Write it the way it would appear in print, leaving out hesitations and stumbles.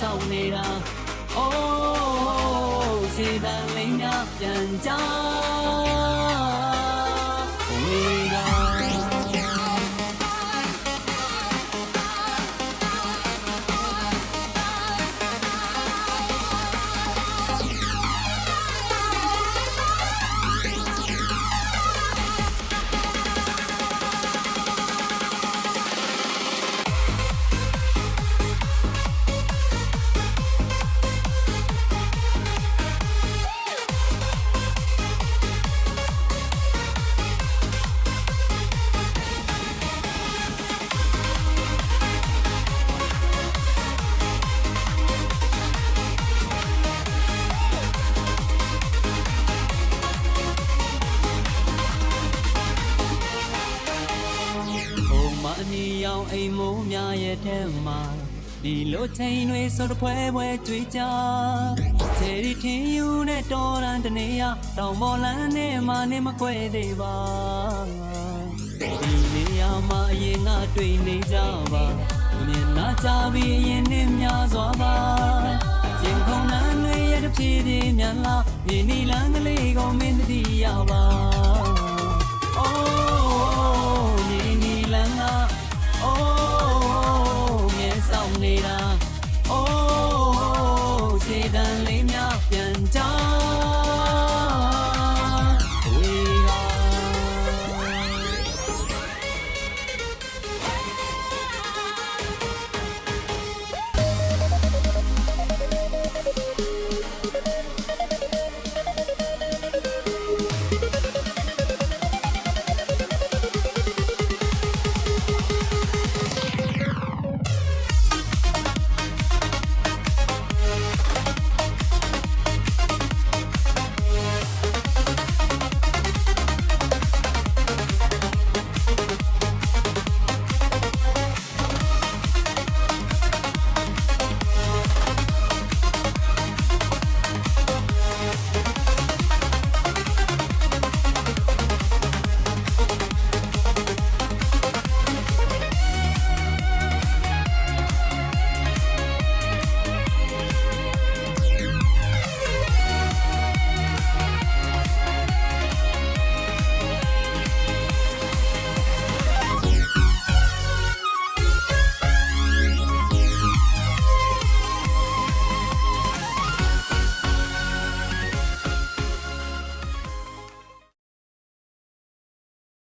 ရောက်နေတာအိုးခြေတံလေးများပြန်ကြဝေးကအနီရောင်အိမ်မိုးများရဲ့ထဲမှာဒီလိုချိန်တွေဆိုတပွဲပွဲကြွေးကြချယ်ရီထင်းယူနဲ့တော်ရန်တနေရတောင်ပေါ်လန်းနဲ့မှနေမကွဲသေးပါဒီနေရာမှာအရင်ကတွေ့နေကြပါမြင်နာကြပြီးအရင်နဲ့များစွာပါရင်ခုန်နှမ်းတွေရဲ့တစ်ပြေးပြေးမြန်လာမြေနီလန်းကလေးကိုမင်းတတိယပါ